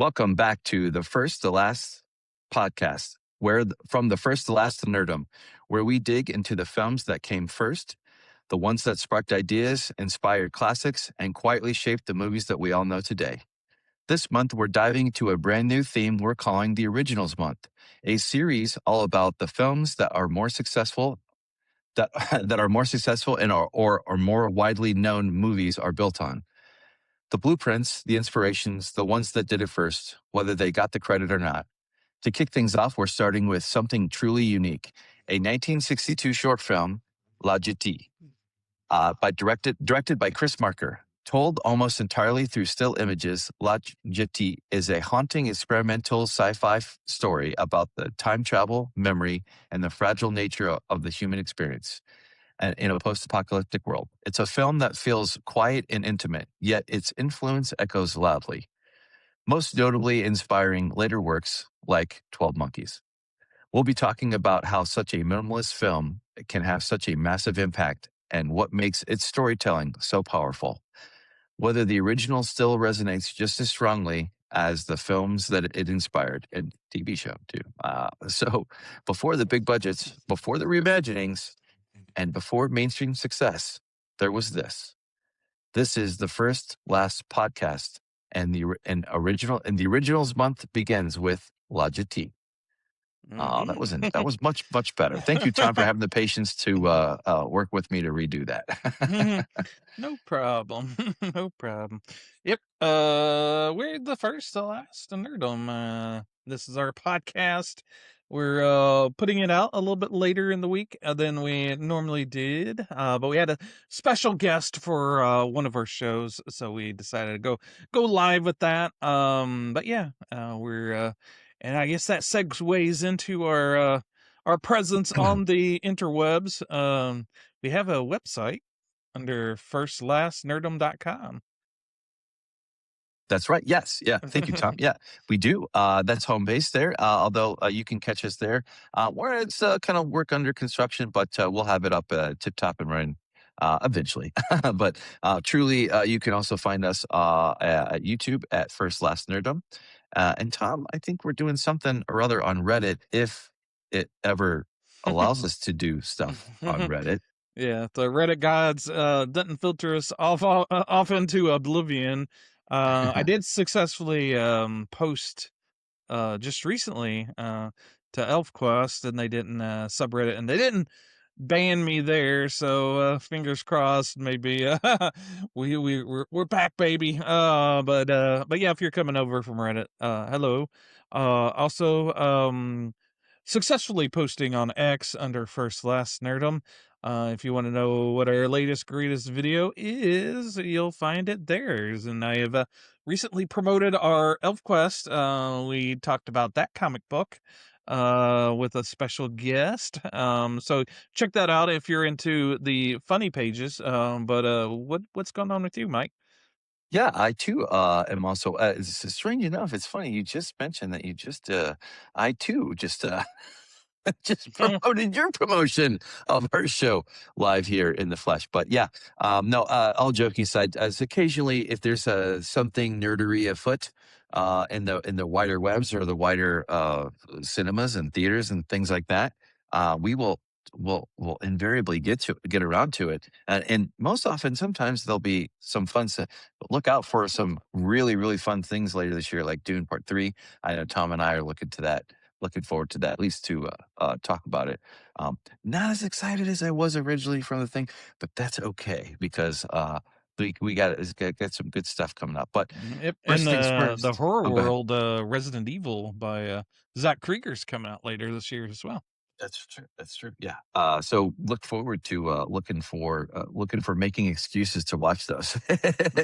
Welcome back to the First to Last podcast, from the first to last to nerdum, where we dig into the films that came first, the ones that sparked ideas, inspired classics, and quietly shaped the movies that we all know today. This month, we're diving into a brand new theme we're calling the Originals Month, a series all about the films that are more successful that that are more successful and or more widely known movies are built on. The blueprints, the inspirations, the ones that did it first, whether they got the credit or not. To kick things off, we're starting with something truly unique, a 1962 short film, La Jetée, directed by Chris Marker. Told almost entirely through still images, La Jetée is a haunting experimental sci-fi story about the time travel, memory, and the fragile nature of the human experience and in a post-apocalyptic world. It's a film that feels quiet and intimate, yet its influence echoes loudly, most notably inspiring later works like 12 Monkeys. We'll be talking about how such a minimalist film can have such a massive impact and what makes its storytelling so powerful. Whether the original still resonates just as strongly as the films that it inspired, and TV show too. So before the big budgets, before the reimaginings, and before mainstream success, there was this. This is the First Last podcast, and the Originals month begins with La Jetée. That was much better. Thank you, Tom, for having the patience to work with me to redo that. No problem. No problem. Yep. We're the first to last to nerdum. This is our podcast. We're putting it out a little bit later in the week than we normally did. But we had a special guest for one of our shows, so we decided to go live with that. But yeah, we're and I guess that segues into our presence on the interwebs. We have a website under firstlastnerdum.com. That's right. Yes. Yeah. Thank you, Tom. Yeah, we do. That's home base there. Although you can catch us there, where it's kind of work under construction, but we'll have it up tip top and running eventually. But truly, you can also find us at YouTube at First Last Nerdum. And Tom, I think we're doing something or other on Reddit if it ever allows us to do stuff on Reddit. Yeah, the Reddit gods didn't filter us off into oblivion. I did successfully post just recently to ElfQuest, and they didn't subreddit, and they didn't ban me there. So fingers crossed, maybe we're back, baby. But yeah, if you're coming over from Reddit, hello. Also, successfully posting on X under First Last Nerdum. If you want to know what our latest greatest video is, you'll find it there. And I have recently promoted our ElfQuest. We talked about that comic book with a special guest. So check that out if you're into the funny pages. But what's going on with you, Mike? Yeah, I too am also. It's strange enough. It's funny you just mentioned that I too just just promoted your promotion of our show live here in the flesh. But yeah, no. All joking aside, as occasionally if there's something nerdery afoot in the wider webs or the wider cinemas and theaters and things like that, we will invariably get around to it, and most often, sometimes there'll be some fun stuff. Look out for some really fun things later this year, like Dune Part 3. I know Tom and I are looking forward to that, at least to talk about it. Not as excited as I was originally from the thing, but that's okay because we got some good stuff coming up. But Yep. first And things the first. horror Go ahead. world, Resident Evil by Zach Krieger's coming out later this year as well. That's true. That's true. Yeah. So look forward to looking for making excuses to watch those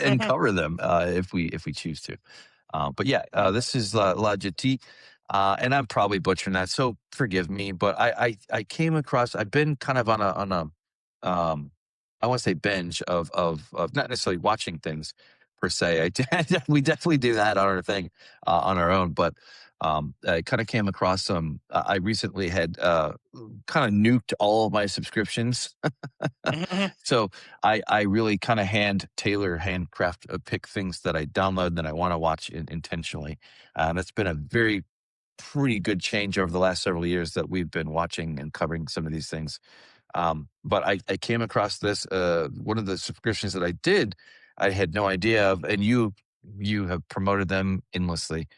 and cover them if we choose to. But yeah, this is La Jetée, and I'm probably butchering that, so forgive me. But I came across. I've been kind of on a I want to say binge of not necessarily watching things per se. We definitely do that on our thing on our own, but I kind of came across some. I recently had kind of nuked all of my subscriptions, so I really kind of handcraft, pick things that I download that I want to watch intentionally. That's been a very pretty good change over the last several years that we've been watching and covering some of these things. But I came across this, one of the subscriptions that I did, I had no idea of, and you have promoted them endlessly,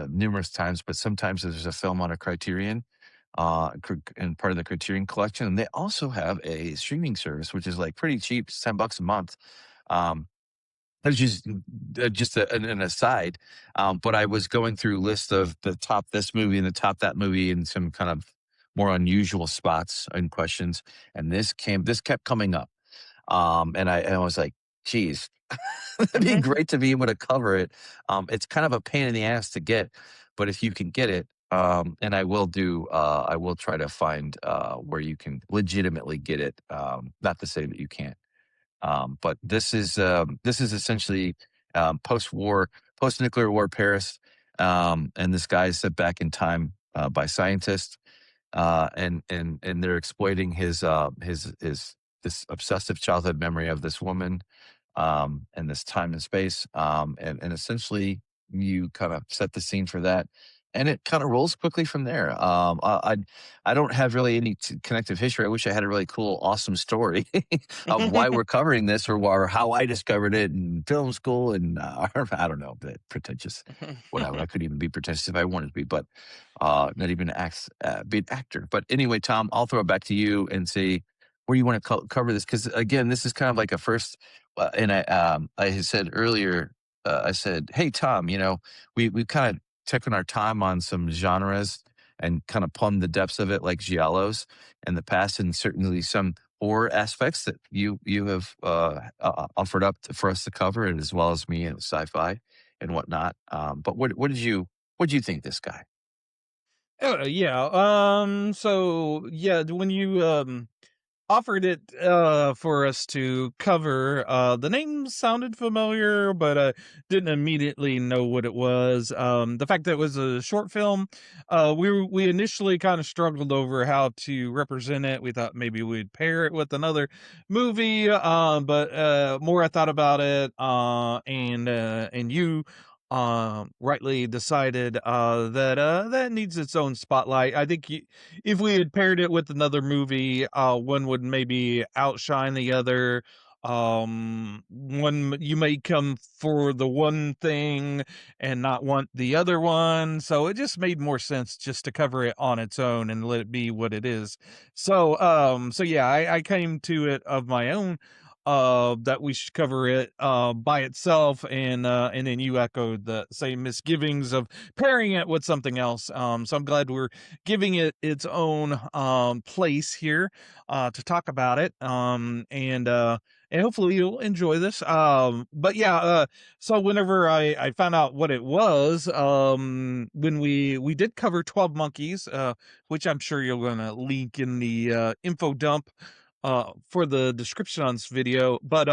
numerous times. But sometimes there's a film on a Criterion, and part of the Criterion collection, and they also have a streaming service which is like pretty cheap, it's $10 a month. Um, that's just an aside. But I was going through lists of the top this movie and the top that movie and some kind of more unusual spots and questions, and this kept coming up. And I was like, "Geez, it'd be great to be able to cover it." It's kind of a pain in the ass to get, but if you can get it, and I will try to find where you can legitimately get it. Not to say that you can't. But this is essentially post-nuclear war Paris, and this guy is set back in time by scientists, and they're exploiting his this obsessive childhood memory of this woman, and this time and space, and essentially you kind of set the scene for that. And it kind of rolls quickly from there. I don't have really any connective history. I wish I had a really cool, awesome story of why we're covering this, or how I discovered it in film school. And I don't know, but pretentious, whatever. I could even be pretentious if I wanted to be, but not even be an actor. But anyway, Tom, I'll throw it back to you and see where you want to cover this, because again, this is kind of like a first. And I had said earlier, I said, "Hey, Tom, we kind of taken our time on some genres and kind of plumbed the depths of it, like giallos in the past, and certainly some horror aspects that you have offered up for us to cover, and as well as me and sci-fi and whatnot. But what did you think of this guy?" Yeah. So yeah, when you offered it for us to cover, the name sounded familiar, but didn't immediately know what it was. The fact that it was a short film, we initially kind of struggled over how to represent it. We thought maybe we'd pair it with another movie, but more I thought about it, and you rightly decided that that needs its own spotlight. I think if we had paired it with another movie, one would maybe outshine the other. One you may come for the one thing and not want the other one, so it just made more sense just to cover it on its own and let it be what it is. So yeah, I came to it of my own, that we should cover it by itself, and then you echoed the same misgivings of pairing it with something else. So I'm glad we're giving it its own place here to talk about it. And hopefully you'll enjoy this. But yeah, so whenever I found out what it was, when we did cover 12 Monkeys, which I'm sure you're gonna link in the info dump for the description on this video. But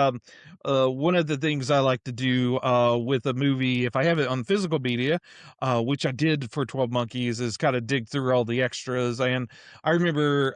one of the things I like to do with a movie, if I have it on physical media, which I did for 12 Monkeys, is kind of dig through all the extras. And I remember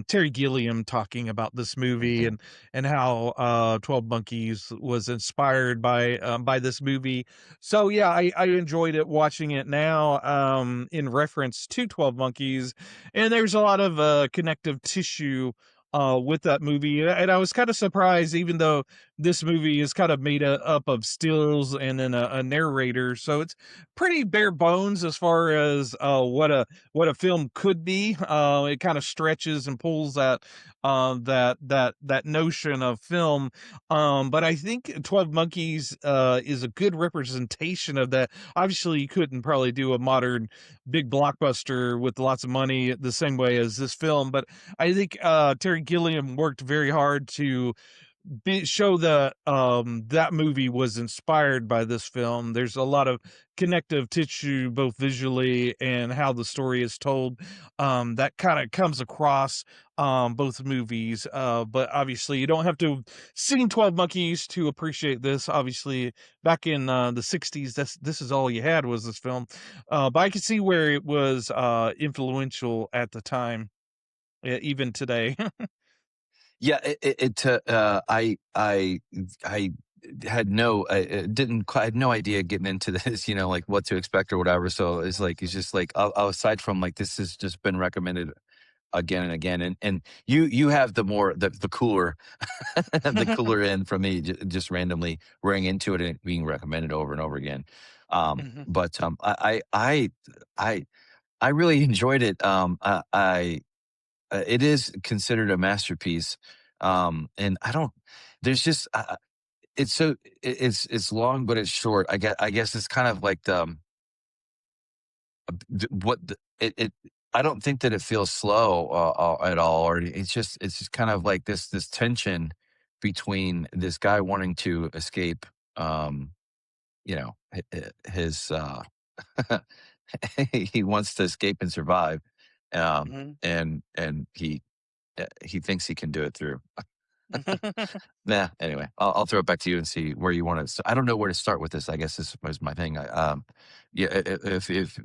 Terry Gilliam talking about this movie, and how 12 Monkeys was inspired by this movie. So yeah, I enjoyed it watching it now, in reference to 12 Monkeys. And there's a lot of connective tissue with that movie. And I was kind of surprised, even though this movie is kind of made up of stills and then a narrator, so it's pretty bare bones as far as what a film could be. It kind of stretches and pulls that notion of film. But I think 12 Monkeys is a good representation of that. Obviously, you couldn't probably do a modern big blockbuster with lots of money the same way as this film, but I think Terry Gilliam worked very hard to show that that movie was inspired by this film. There's a lot of connective tissue, both visually and how the story is told. That kind of comes across both movies. But obviously, you don't have to have seen 12 Monkeys to appreciate this. Obviously, back in the 60s, this is all you had was this film. But I can see where it was influential at the time, even today. Yeah, I had no, I didn't, I had no idea getting into this, like what to expect or whatever. So it's just like, aside from like, this has just been recommended again and again. And you have the cooler, the cooler end from me, just randomly running into it and it being recommended over and over again. Mhm. But I, I really enjoyed it. It is considered a masterpiece. And I don't, there's just, it's so, it's long, but it's short. I guess it's kind of like what I don't think that it feels slow at all, or it's just kind of like this tension between this guy wanting to escape, um, his, he wants to escape and survive, Mhm. and he thinks he can do it through. Nah, anyway, I'll throw it back to you and see where you want to. I don't know where to start with this. I guess this was my thing. Yeah, if it's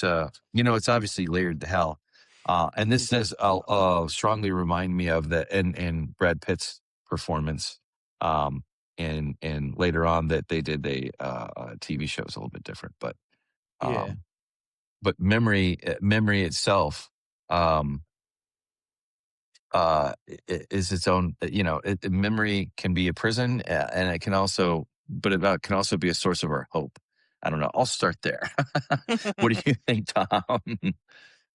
it's obviously layered to hell, and this Mhm. does strongly remind me of the and Brad Pitt's performance, and later on that they did a TV show was a little bit different, Yeah. um, but memory itself. Um, is its own, memory can be a prison, and it can also, but it can also be a source of our hope. I don't know. I'll start there. What do you think, Tom?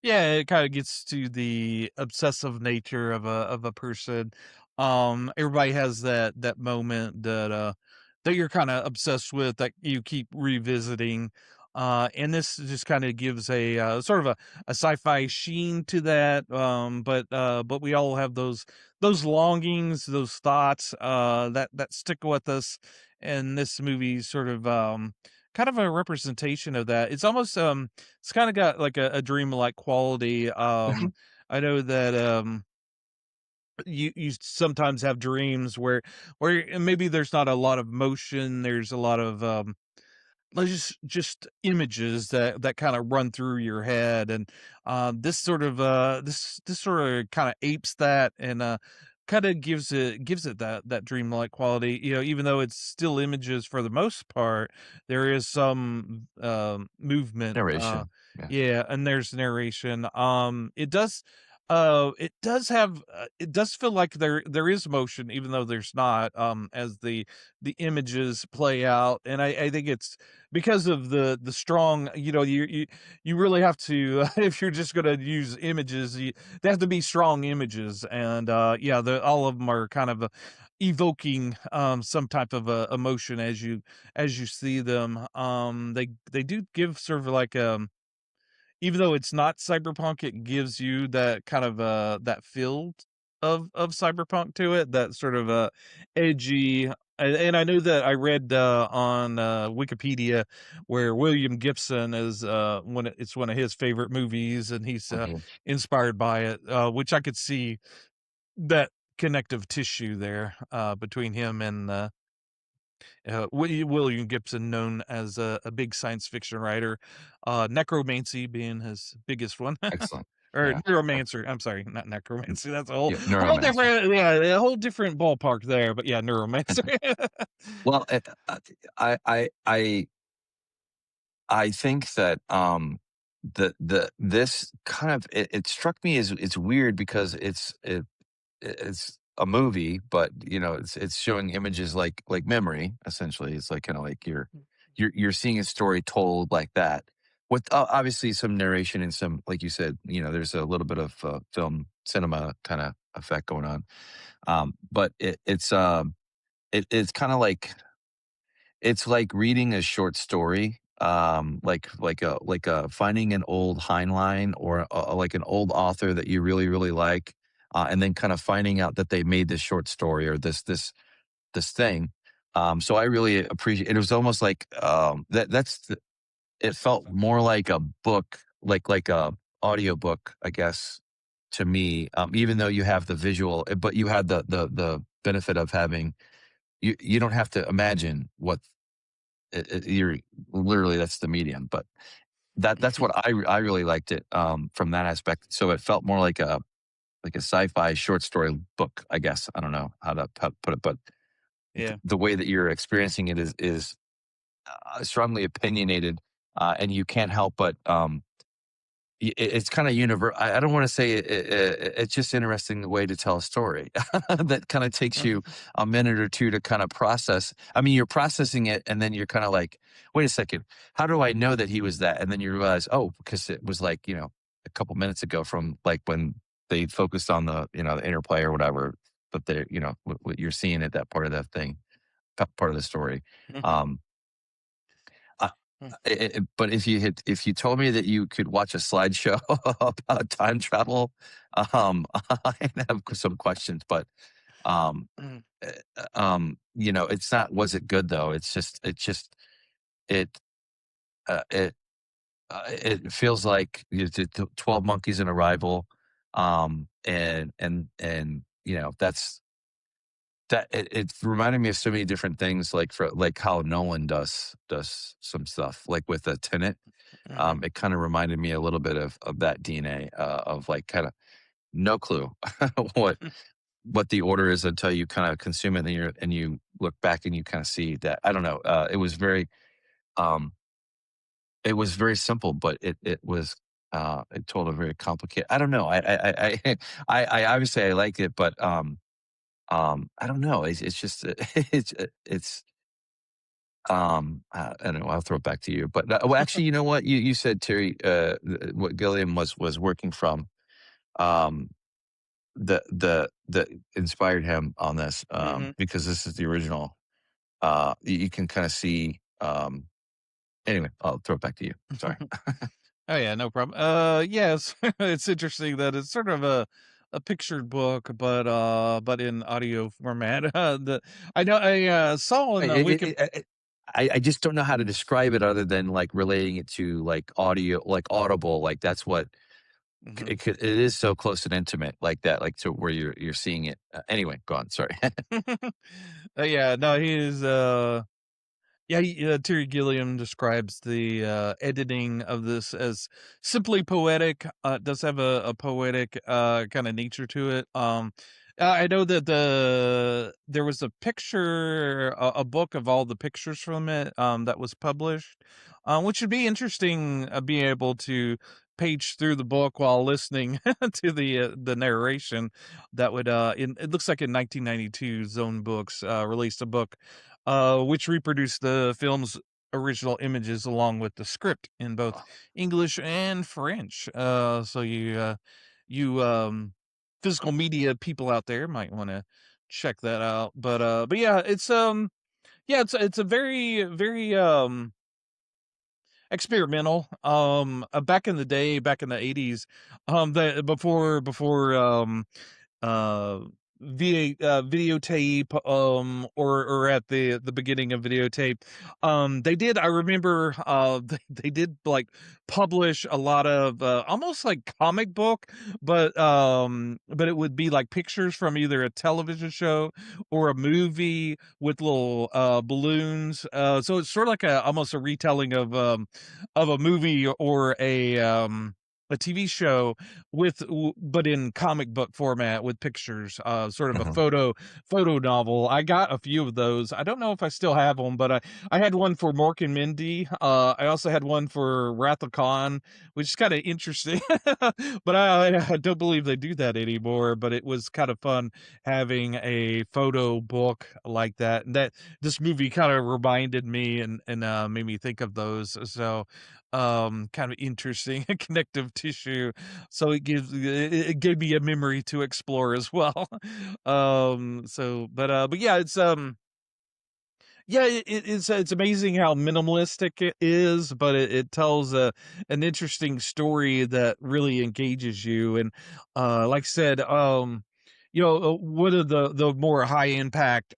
Yeah, it kinda gets to the obsessive nature of a person. Everybody has that moment that you're kinda obsessed with, that you keep revisiting, and this just kinda gives a, sort of a sci-fi sheen to that, but we all have those longings, those thoughts, that stick with us, and this movie sort of, kind of a representation of that. It's almost, it's kinda got like a dreamlike quality. I know that, you sometimes have dreams where maybe there's not a lot of motion, there's a lot of, like, just images that kinda run through your head, and, this sorta kinda apes that, and, kinda gives it that dreamlike quality, even though it's still images for the most part, there is some, movement, Narration. Yeah. yeah, and there's narration. It does feel like there is motion even though there's not, as the images play out, and I think it's because of the strong, you really have to, if you're just gonna use images, they have to be strong images, and yeah, all of them are kind of evoking some type of emotion as you see them. They do give sort of like, even though it's not cyberpunk, it gives you that kind of, that feel of cyberpunk to it, that sort of, edgy, and I know that I read, on, Wikipedia where William Gibson is, it's one of his favorite movies, and he's, Mhm. inspired by it, which I could see that connective tissue there, between him and, William Gibson, known as a big science fiction writer, necromancy being his biggest one, Excellent. or Yeah. neuromancer. I'm sorry, not necromancy. That's a whole Yeah. whole Neuromancer. different, yeah, a whole different ballpark there. But yeah, neuromancer. Well, I, I, I, I think that this kind of it struck me as it's weird because it's a movie, but it's showing images like memory. Essentially, it's like kind of like you're seeing a story told like that with obviously some narration and some, like you said, there's a little bit of film cinema kind of effect going on. But it's kind of like it's like reading a short story, like a finding an old Heinlein or like an old author that you really really like, and then kind of finding out that they made this short story or this thing. So I really appreciate. It was almost like it felt more like a book, like a audiobook, I guess, to me. Even though you have the visual, but you had the benefit of having you don't have to imagine what you're literally that's the medium, but that's what I really liked it from that aspect. So it felt more like a sci-fi short story book, I guess. I don't know how to put it, but Yeah. the way that you're experiencing it is strongly opinionated, and you can't help but it's kind of universal. I don't want to say it's just interesting way to tell a story that kind of takes you a minute or two to kind of process. I mean, you're processing it, and then you're kind of like, wait a second, how do I know that he was that? And then you realize, oh, because it was like a couple minutes ago from like when they focused on the interplay or whatever. But they what you're seeing at that part of that thing, part of the story. Um, I but if you told me that you could watch a slideshow about time travel, I'd have some questions, but, um, it's not was it good though? It, it feels like the 12 Monkeys in Arrival, it reminded me of so many different things, like for like how Nolan does some stuff, like with the Tenet. It kind of reminded me a little bit of that DNA of like kind of no clue what what the order is until you kind of consume it and you look back and you kind of see that I don't know. Um, it was very simple, but it told a very complicated. I don't know. I obviously I like it, but I don't know. It's just it's I don't know. I'll throw it back to you. But well, actually, you know what? You said Terry, what Gilliam was working from, um, that inspired him on this, Mhm. because this is the original. You can kind of see. Anyway, I'll throw it back to you. Sorry. Oh yeah, no problem. Yes, it's interesting that it's sort of a pictured book, but in audio format. I saw I, in the Wiki. I just don't know how to describe it other than like relating it to like audio, like audible. Like that's what Mhm. it is so close and intimate like that, like to where you're seeing it. Anyway, go on. Sorry. Yeah, no, Terry Gilliam describes the editing of this as simply poetic. It does have a poetic kind of nature to it. I know that there was a picture, a book of all the pictures from it that was published, which would be interesting. Being able to page through the book while listening to the narration. That would it looks like in 1992, Zone Books released a book which reproduced the film's original images along with the script in both English and French. So you physical media people out there might want to check that out. But yeah, it's a very experimental. Back in the day, back in the 80s, the before uh videotape or at the beginning of videotape, I remember they did like publish a lot of almost like comic book, but it would be like pictures from either a television show or a movie with little balloons, so it's sort of like a almost a retelling of a movie or a TV show but in comic book format with pictures, sort of a Mhm. photo novel. I got a few of those. I don't know if I still have them, but I had one for Mork and Mindy. I also had one for Wrath of Khan, which is kind of interesting. But I don't believe they do that anymore. But it was kind of fun having a photo book like that. And that this movie kind of reminded me and made me think of those. So kind of interesting connective tissue, so it gave me a memory to explore as well. But yeah, it's amazing how minimalistic it is, but it tells an interesting story that really engages you. And like I said, one of the more high impact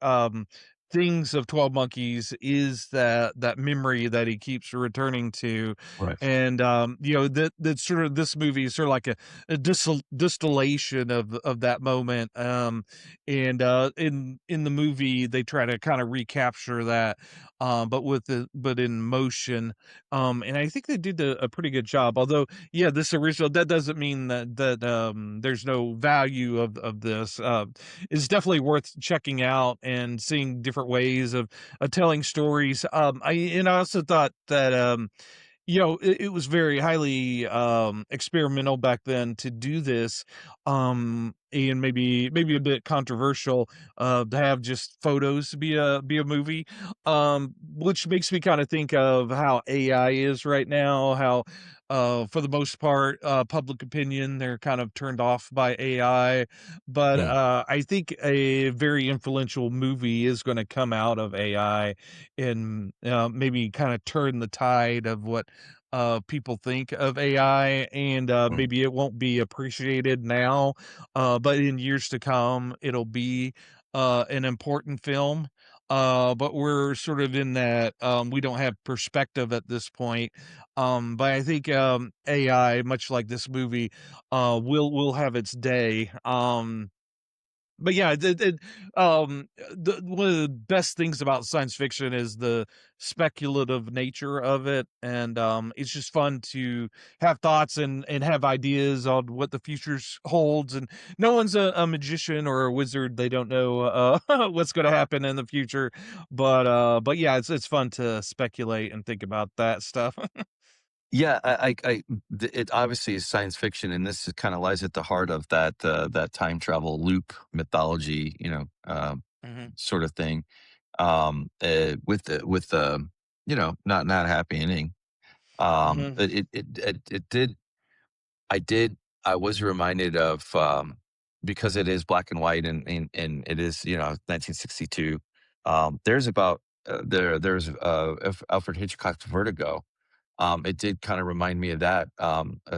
things of 12 Monkeys is that memory that he keeps returning to. Right. And that sort of, this movie is sort of like a distillation of that moment. And in the movie they try to kind of recapture that, but in motion. And I think they did a pretty good job. Although, yeah, this original, that doesn't mean that there's no value of this. It's definitely worth checking out and seeing different ways of telling stories. I also thought that it was very highly experimental back then to do this, and maybe a bit controversial to have just photos be a movie, which makes me kind of think of how AI is right now. How for the most part, public opinion, they're kind of turned off by AI. But Mm. I think a very influential movie is going to come out of AI, and maybe kind of turn the tide of what people think of AI. And Mm. maybe it won't be appreciated now, but in years to come it'll be an important film. But we're sort of in that, we don't have perspective at this point. But I think AI, much like this movie, will have its day. But yeah, one of the best things about science fiction is the speculative nature of it. And it's just fun to have thoughts and have ideas on what the future holds. And no one's a magician or a wizard; they don't know what's going to happen in the future. But yeah, it's fun to speculate and think about that stuff. Yeah, it obviously is science fiction, and this kind of lies at the heart of that time travel loop mythology, Hmm. sort of thing. With the not a happy ending. Hmm. It did. I did. I was reminded of, because it is black and white, and it is 1962. There's Alfred Hitchcock's Vertigo. It did kind of remind me of that,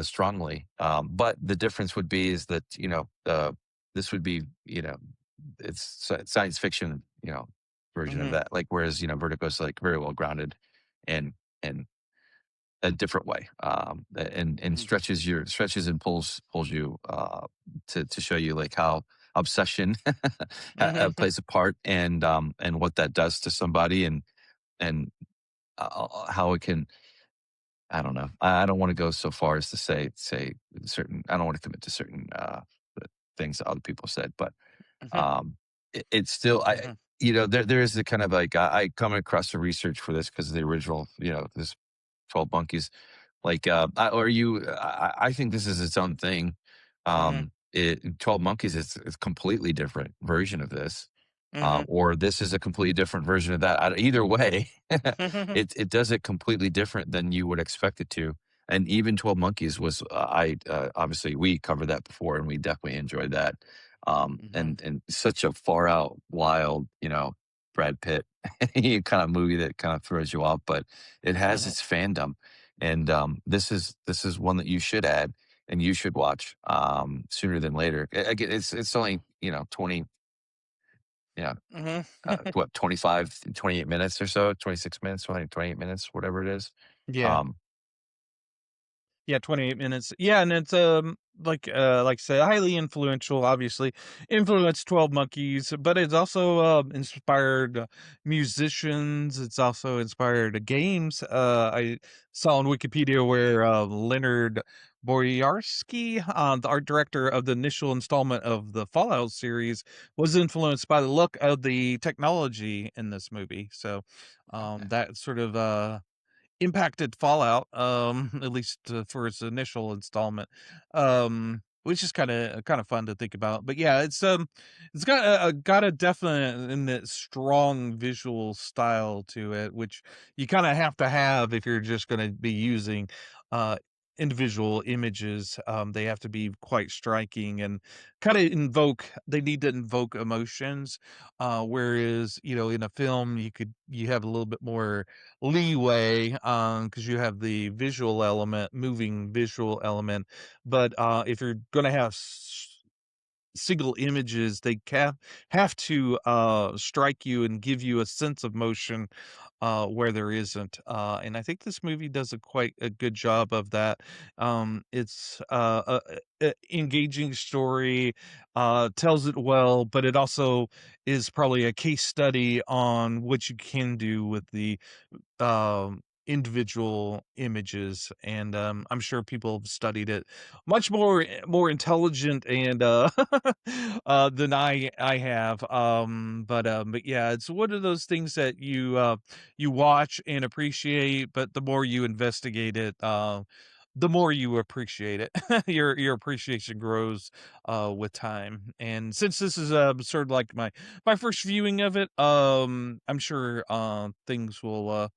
strongly. But the difference would be is that this would be, it's science fiction, version of Hmm. that. Like, whereas Vertigo's like very well grounded and and a different way, and Hmm. stretches and pulls you, to show you like how obsession Hmm. plays a part, and what that does to somebody, and how it can. I don't know. I don't want to go so far as to say certain. I don't want to commit to certain things that other people said, but um, it's still, Hmm. there is the kind of like, I come across the research for this because of the original, this 12 Monkeys. Like, I think this is its own thing. Hmm. 12 Monkeys is completely different version of this. Hmm. Or this is a completely different version of that. Either way, Hmm. it does it completely different than you would expect it to. And even 12 Monkeys was, I obviously we covered that before, and we definitely enjoyed that. Hmm. And such a far out wild, Brad Pitt kind of movie that kind of throws you off, but it has Mhm, its fandom. And this is one that you should add and you should watch, sooner than later. Again, it's only 20, yeah, mhm. what, 25, 28 minutes or so, 26 minutes, 28 minutes, whatever it is. Yeah. Um, Yeah, 28 minutes. Yeah, and it's, like I said, highly influential, obviously. Influenced 12 Monkeys, but it's also, inspired musicians. It's also inspired games. I saw on Wikipedia where, Leonard Boyarsky, the art director of the initial installment of the Fallout series, was influenced by the look of the technology in this movie. So, okay. that sort of, impacted Fallout, at least, for its initial installment, which is kinda fun to think about. But yeah, it's got a definite and a strong visual style to it, which you kinda have to have if you're just gonna be using, uh, individual images. They have to be quite striking and they need to invoke emotions, whereas, in a film, you have a little bit more leeway, because you have the visual element, moving visual element. But if you're gonna have single images, they have to strike you and give you a sense of motion where there isn't. And I think this movie does a quite a good job of that. It's a engaging story, tells it well, but it also is probably a case study on what you can do with the individual images, and I'm sure people have studied it much more intelligent and than I have. But yeah, it's one of those things that you watch and appreciate, but the more you investigate it, the more you appreciate it. Your appreciation grows with time. And since this is sort of like my first viewing of it, I'm sure things will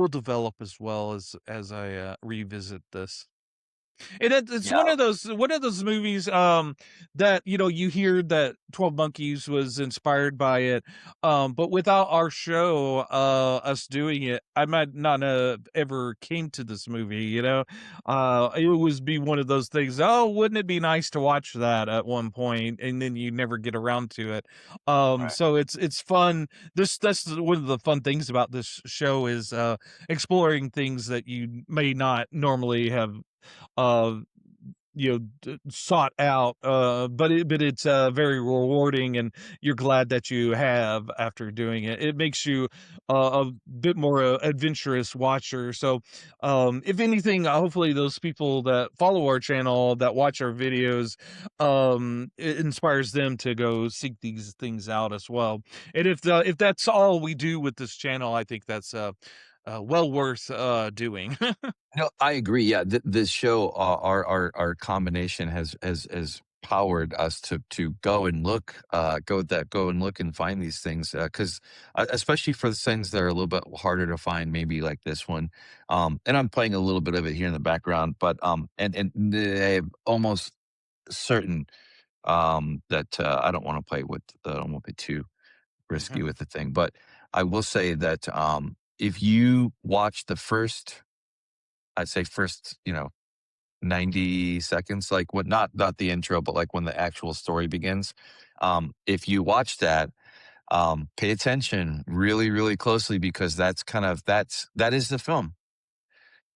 develop as well as I revisit this. And it's Yeah. one of those movies, that, you know, you hear that 12 Monkeys was inspired by it, but without our show, us doing it, I might not have ever came to this movie, you know? It would be one of those things, "Oh, wouldn't it be nice to watch that at one point?" And then you never get around to it. Right. So it's fun. That's one of the fun things about this show is, exploring things that you may not normally have uh, sought out, but it's very rewarding, and you're glad that you have after doing it. It makes you a bit more adventurous watcher. So, if anything, hopefully those people that follow our channel, that watch our videos, it inspires them to go seek these things out as well. And if that's all we do with this channel, I think that's well worth doing. No, I agree. Yeah, this show, our combination has powered us to go and look, go and look and find these things, because especially for the things that are a little bit harder to find, maybe like this one. And I'm playing a little bit of it here in the background, but and I'm almost certain that I don't want to play with, I don't want to be too risky Mhm, with the thing, but I will say that if you watch the first, I'd say first, 90 seconds, like what, not the intro, but like when the actual story begins. If you watch that, pay attention really, really closely because that is the film.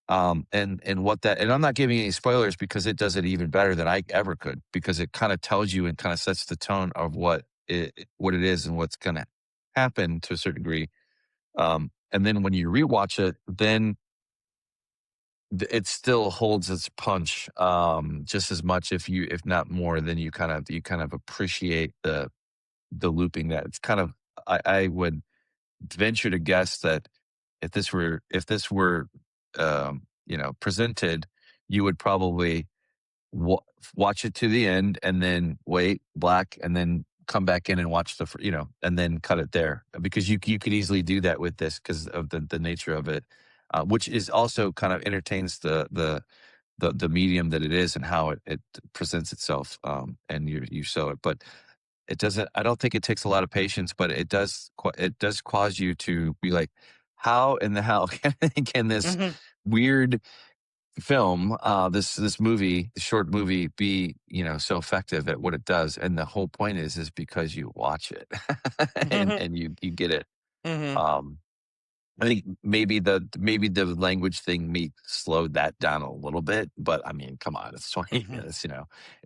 And what that, and I'm not giving any spoilers because it does it even better than I ever could because it kind of tells you and kind of sets the tone of what it is and what's going to happen to a certain degree. And then when you rewatch it, then it still holds its punch, just as much if not more than you kind of appreciate the looping that it's kind of. I would venture to guess that if this were presented, you would probably wa watch it to the end and then wait, black, and then come back in and watch and then cut it there because you could easily do that with this because of the nature of it, which is also kind of entertains the medium that it is and how it presents itself, and you show it. But it doesn't. I don't think it takes a lot of patience, but it does cause you to be like, how in the hell can this mhm, weird film, this movie, the short movie, be so effective at what it does? And the whole point is because you watch it, and mhm, you get it. mhm, Um, I think maybe the language thing me slowed that down a little bit, but I mean, come on, it's 20 mhm. minutes.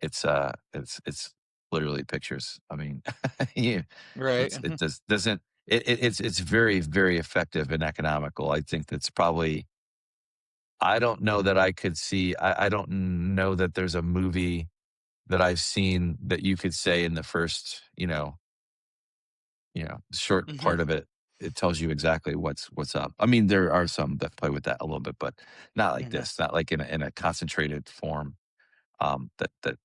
It's literally pictures. I mean, yeah, Right. it just doesn't. It's very very effective and economical. I think that's probably. I don't know that I could see. I don't know that there's a movie that I've seen that you could say in the first, short Mhm, part of it, it tells you exactly what's up. I mean, there are some that play with that a little bit, but not like mhm, this, not like in a concentrated form, that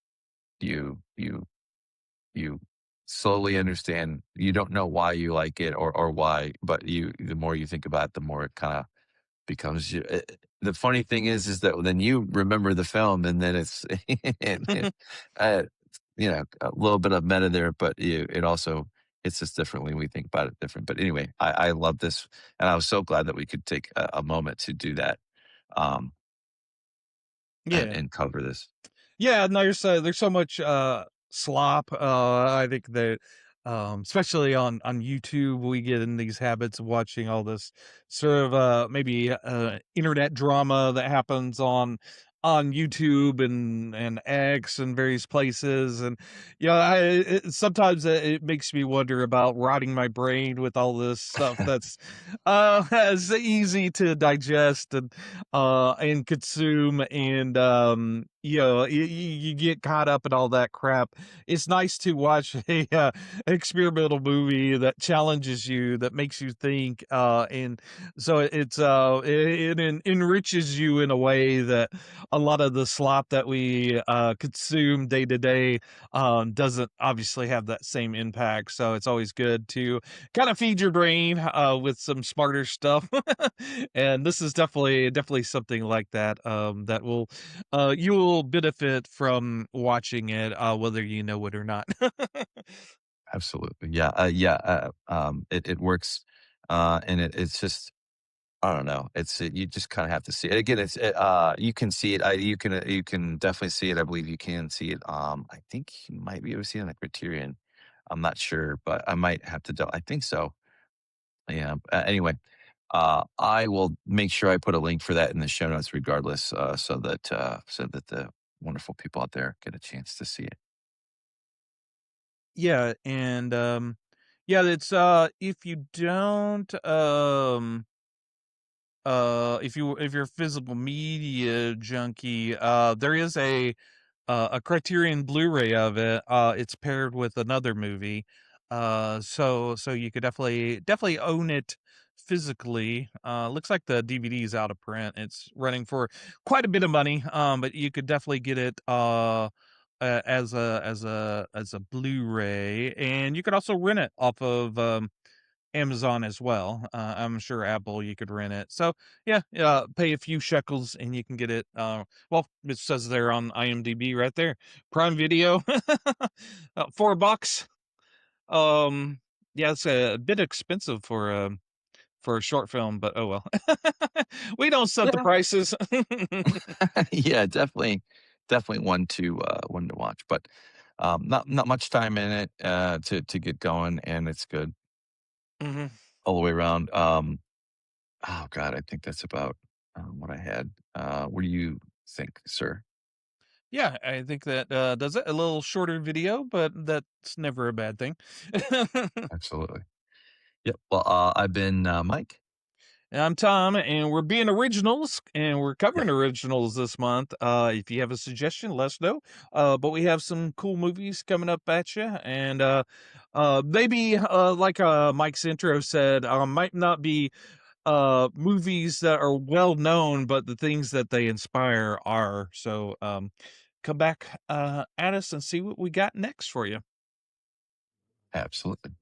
you slowly understand. You don't know why you like it or why, but the more you think about it, the more it kind of becomes the funny thing is that then you remember the film and then it's mhm. uh, a little bit of meta there, but it also hits us differently. We think about it different. But anyway, I love this, and I was so glad that we could take a moment to do that, um, and, Yeah. and cover this. Yeah, no, there's so much slop. I think that, especially on YouTube, we get in these habits of watching all this sort of maybe internet drama that happens on YouTube and X and various places, and sometimes it makes me wonder about rotting my brain with all this stuff that's as easy to digest and consume, and you get caught up in all that crap. It's nice to watch a experimental movie that challenges you, that makes you think, and so it enriches you in a way that a lot of the slop that we consume day to day doesn't obviously have that same impact. So it's always good to kind of feed your brain with some smarter stuff. And this is definitely something like that, that will you will benefit from watching it, whether you know it or not. Absolutely. Yeah. It works. It's just, I don't know. You just kind of have to see it. Again, you can see it. You can definitely see it. I believe you can see it. I think you might be able to see it on the Criterion. I'm not sure, but I might have to I think so. Yeah. Anyway, I will make sure I put a link for that in the show notes regardless, so that the wonderful people out there get a chance to see it. Yeah, and yeah, it's if you don't if you're a physical media junkie, there is a Criterion Blu-ray of it. It's paired with another movie, so you could definitely own it physically. Looks like the DVD is out of print. It's running for quite a bit of money, but you could definitely get it as a Blu-ray, and you could also rent it off of Amazon as well. I'm sure Apple, you could rent it. So yeah, pay a few shekels and you can get it. Well, it says there on IMDb right there, Prime Video, $4. Um, yeah, it's a bit expensive for a short film, but oh well. We don't set the Yeah. prices. Yeah, definitely one to watch, but not much time in it to get going, and it's good Mhm. all the way around. Oh God, I think that's about what I had. What do you think, sir? Yeah, I think that does it. A little shorter video, but that's never a bad thing. Absolutely. Yep. Well, I've been Mike. And I'm Tom, and we're being originals, and we're Yeah, covering originals this month. If you have a suggestion, let us know. But we have some cool movies coming up at you, and maybe like Mike's intro said, might not be movies that are well known, but the things that they inspire are. So come back at us and see what we got next for you. absolutely.